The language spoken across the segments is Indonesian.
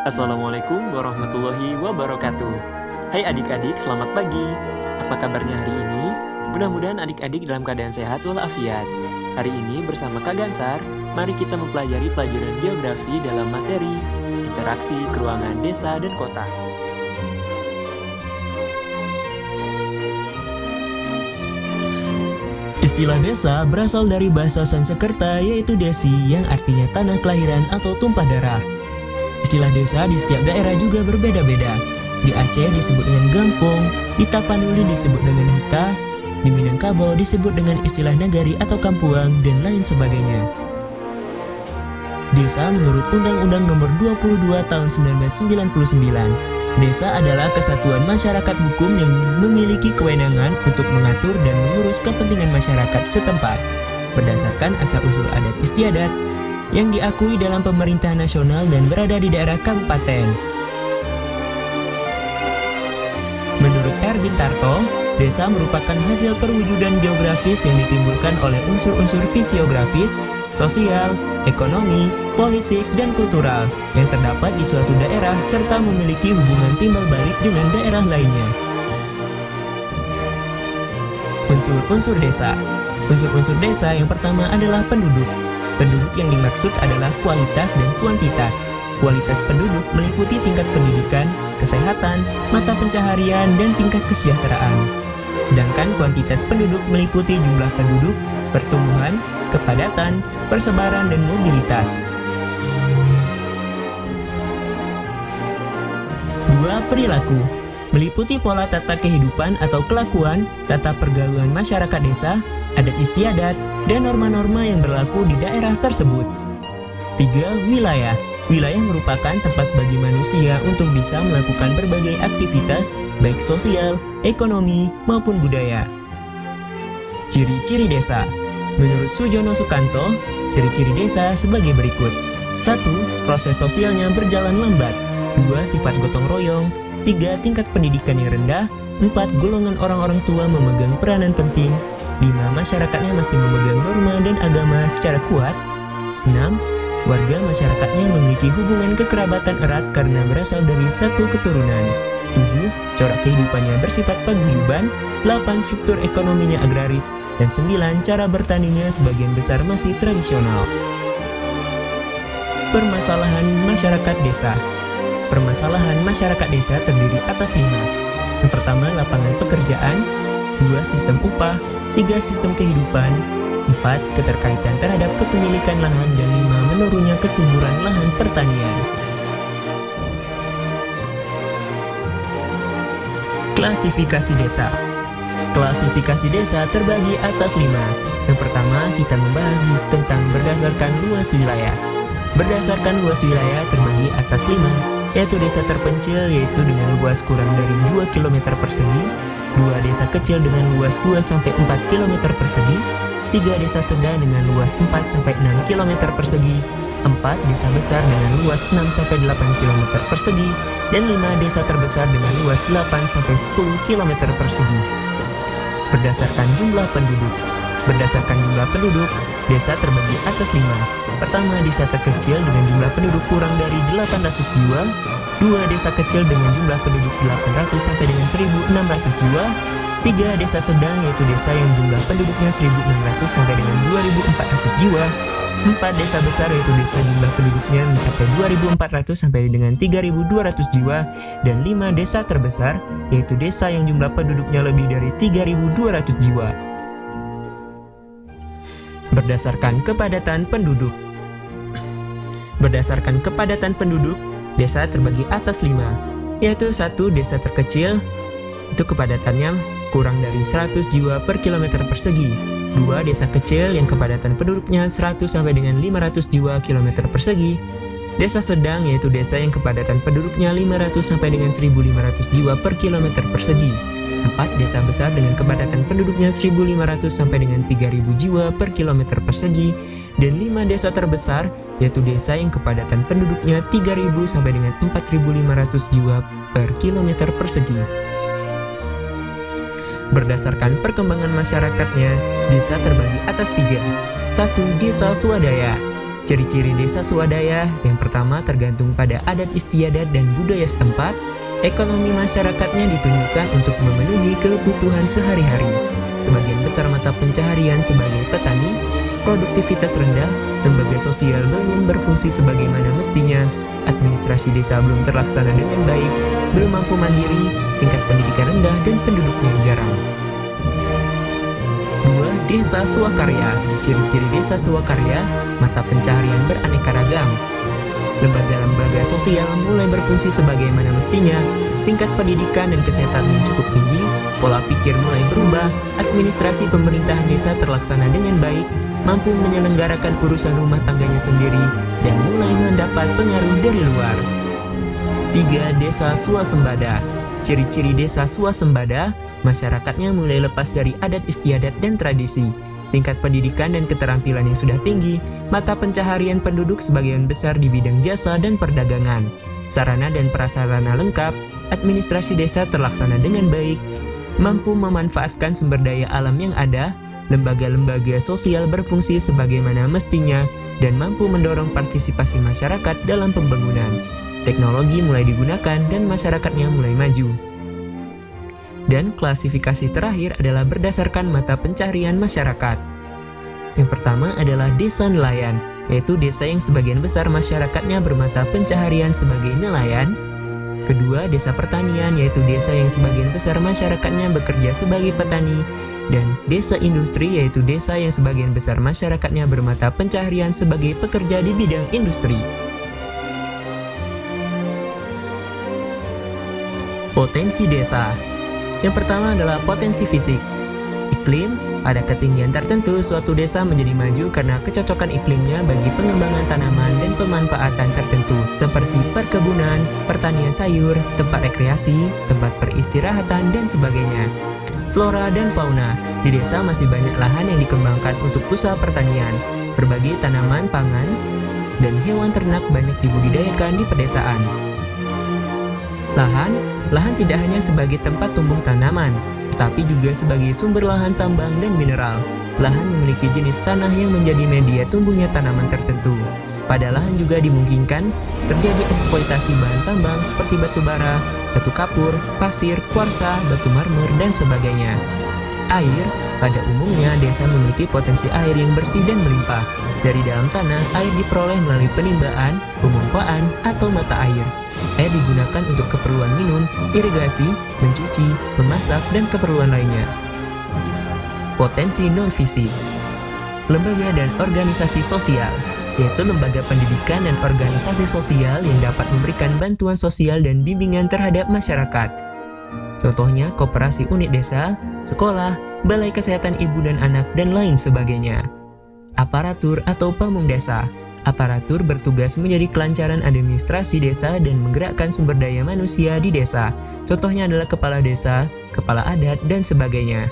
Assalamualaikum warahmatullahi wabarakatuh. Hai adik-adik, selamat pagi. Apa kabarnya hari ini? Mudah-mudahan adik-adik dalam keadaan sehat walafiat. Hari ini bersama Kak Gansar, mari kita mempelajari pelajaran geografi dalam materi interaksi keruangan desa dan kota. Istilah desa berasal dari bahasa Sanskerta yaitu desi yang artinya tanah kelahiran atau tumpah darah. Istilah desa di setiap daerah juga berbeda-beda. Di Aceh disebut dengan gampong, di Tapanuli disebut dengan hita, di Minangkabau disebut dengan istilah nagari atau kampuang, dan lain sebagainya. Desa menurut Undang-Undang Nomor 22 Tahun 1999. Desa adalah kesatuan masyarakat hukum yang memiliki kewenangan untuk mengatur dan mengurus kepentingan masyarakat setempat berdasarkan asal-usul adat istiadat yang diakui dalam pemerintahan nasional dan berada di daerah kabupaten. Menurut Erwin Tarto, desa merupakan hasil perwujudan geografis yang ditimbulkan oleh unsur-unsur fisiografis, sosial, ekonomi, politik, dan kultural yang terdapat di suatu daerah serta memiliki hubungan timbal balik dengan daerah lainnya. Unsur-unsur desa. Unsur-unsur desa yang pertama adalah penduduk. Penduduk yang dimaksud adalah kualitas dan kuantitas. Kualitas penduduk meliputi tingkat pendidikan, kesehatan, mata pencaharian, dan tingkat kesejahteraan. Sedangkan kuantitas penduduk meliputi jumlah penduduk, pertumbuhan, kepadatan, persebaran, dan mobilitas. 2. Perilaku meliputi pola tata kehidupan atau kelakuan, tata pergaulan masyarakat desa, adat istiadat, dan norma-norma yang berlaku di daerah tersebut. 3. Wilayah. Wilayah merupakan tempat bagi manusia untuk bisa melakukan berbagai aktivitas, baik sosial, ekonomi, maupun budaya. Ciri-ciri desa. Menurut Sujono Sukanto, ciri-ciri desa sebagai berikut. 1. Proses sosialnya berjalan lambat. 2. Sifat gotong royong. 3. Tingkat pendidikan yang rendah. 4. Golongan orang-orang tua memegang peranan penting. 5. Masyarakatnya masih memegang norma dan agama secara kuat. 6. Warga masyarakatnya memiliki hubungan kekerabatan erat karena berasal dari satu keturunan. 7. Corak kehidupannya bersifat paguyuban. 8. Struktur ekonominya agraris. Dan 9. Cara bertaninya sebagian besar masih tradisional. Permasalahan masyarakat desa. Permasalahan masyarakat desa terdiri atas 5. Yang pertama, lapangan pekerjaan. 2. Sistem upah. 3. Sistem kehidupan. 4. Keterkaitan terhadap kepemilikan lahan. Dan 5. Menurunnya kesuburan lahan pertanian. Klasifikasi desa. Klasifikasi desa terbagi atas 5. Yang pertama, kita membahas tentang berdasarkan luas wilayah. Berdasarkan luas wilayah terbagi atas 5, yaitu desa terpencil yaitu dengan luas kurang dari 2 km persegi, 2 desa kecil dengan luas 2-4 km persegi, 3 desa sedang dengan luas 4-6 km persegi, 4 desa besar dengan luas 6-8 km persegi, dan 5 desa terbesar dengan luas 8-10 km persegi. Berdasarkan jumlah penduduk. Berdasarkan jumlah penduduk, desa terbagi atas 5. Pertama, desa terkecil dengan jumlah penduduk kurang dari 800 jiwa. 2. Desa kecil dengan jumlah penduduk 800 sampai dengan 1.600 jiwa. 3. Desa sedang yaitu desa yang jumlah penduduknya 1.600 sampai dengan 2.400 jiwa. 4. Desa besar yaitu desa jumlah penduduknya mencapai 2.400 sampai dengan 3.200 jiwa. Dan 5. Desa terbesar yaitu desa yang jumlah penduduknya lebih dari 3.200 jiwa. Berdasarkan kepadatan penduduk. Berdasarkan kepadatan penduduk, desa terbagi atas 5, yaitu 1. Desa terkecil, itu kepadatannya kurang dari 100 jiwa per kilometer persegi. 2. Desa kecil yang kepadatan penduduknya 100 sampai dengan 500 jiwa kilometer persegi. Desa sedang yaitu desa yang kepadatan penduduknya 500 sampai dengan 1.500 jiwa per kilometer persegi. 4. Desa besar dengan kepadatan penduduknya 1.500 sampai dengan 3.000 jiwa per kilometer persegi. Dan 5 desa terbesar yaitu desa yang kepadatan penduduknya 3.000 sampai dengan 4.500 jiwa per kilometer persegi. Berdasarkan perkembangan masyarakatnya, desa terbagi atas 3. 1. Desa swadaya. Ciri-ciri desa swadaya yang pertama tergantung pada adat istiadat dan budaya setempat. Ekonomi masyarakatnya ditunjukkan untuk memenuhi kebutuhan sehari-hari. Sebagian besar mata pencaharian sebagai petani, produktivitas rendah, lembaga sosial belum berfungsi sebagaimana mestinya, administrasi desa belum terlaksana dengan baik, belum mampu mandiri, tingkat pendidikan rendah dan penduduknya jarang. 2. Desa swakarya. Ciri-ciri desa swakarya, mata pencaharian beraneka ragam. Lembaga-lembaga sosial mulai berfungsi sebagaimana mestinya, tingkat pendidikan dan kesehatan cukup tinggi, pola pikir mulai berubah, administrasi pemerintahan desa terlaksana dengan baik, mampu menyelenggarakan urusan rumah tangganya sendiri, dan mulai mendapat pengaruh dari luar. 3. Desa swasembada. Ciri-ciri desa swasembada, masyarakatnya mulai lepas dari adat istiadat dan tradisi. Tingkat pendidikan dan keterampilan yang sudah tinggi, mata pencaharian penduduk sebagian besar di bidang jasa dan perdagangan. Sarana dan prasarana lengkap, administrasi desa terlaksana dengan baik, mampu memanfaatkan sumber daya alam yang ada, lembaga-lembaga sosial berfungsi sebagaimana mestinya, dan mampu mendorong partisipasi masyarakat dalam pembangunan. Teknologi mulai digunakan dan masyarakatnya mulai maju. Dan klasifikasi terakhir adalah berdasarkan mata pencaharian masyarakat. Yang pertama adalah desa nelayan, yaitu desa yang sebagian besar masyarakatnya bermata pencaharian sebagai nelayan. Kedua, desa pertanian, yaitu desa yang sebagian besar masyarakatnya bekerja sebagai petani. Dan desa industri, yaitu desa yang sebagian besar masyarakatnya bermata pencaharian sebagai pekerja di bidang industri. Potensi desa. Yang pertama adalah potensi fisik. Iklim, pada ketinggian tertentu suatu desa menjadi maju karena kecocokan iklimnya bagi pengembangan tanaman dan pemanfaatan tertentu seperti perkebunan, pertanian sayur, tempat rekreasi, tempat peristirahatan, dan sebagainya. Flora dan fauna, di desa masih banyak lahan yang dikembangkan untuk usaha pertanian. Berbagai tanaman pangan dan hewan ternak banyak dibudidayakan di pedesaan. Lahan tidak hanya sebagai tempat tumbuh tanaman, tetapi juga sebagai sumber lahan tambang dan mineral. Lahan memiliki jenis tanah yang menjadi media tumbuhnya tanaman tertentu. Pada lahan juga dimungkinkan terjadi eksploitasi bahan tambang seperti batu bara, batu kapur, pasir, kuarsa, batu marmer, dan sebagainya. Air, pada umumnya desa memiliki potensi air yang bersih dan melimpah. Dari dalam tanah, air diperoleh melalui penimbaan, pemompaan, atau mata air. Air digunakan untuk keperluan minum, irigasi, mencuci, memasak, dan keperluan lainnya. Potensi non-fisik. Lembaga dan organisasi sosial, yaitu lembaga pendidikan dan organisasi sosial yang dapat memberikan bantuan sosial dan bimbingan terhadap masyarakat. Contohnya koperasi unit desa, sekolah, balai kesehatan ibu dan anak, dan lain sebagainya. Aparatur atau pamung desa. Aparatur bertugas menjadi kelancaran administrasi desa dan menggerakkan sumber daya manusia di desa. Contohnya adalah kepala desa, kepala adat, dan sebagainya.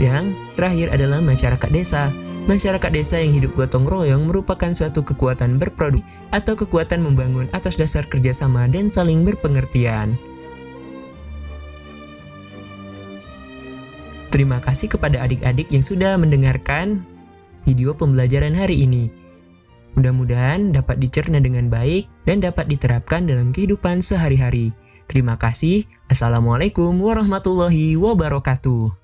Dan terakhir adalah masyarakat desa. Masyarakat desa yang hidup gotong royong merupakan suatu kekuatan berproduk atau kekuatan membangun atas dasar kerjasama dan saling berpengertian. Terima kasih kepada adik-adik yang sudah mendengarkan video pembelajaran hari ini. Mudah-mudahan dapat dicerna dengan baik dan dapat diterapkan dalam kehidupan sehari-hari. Terima kasih. Assalamualaikum warahmatullahi wabarakatuh.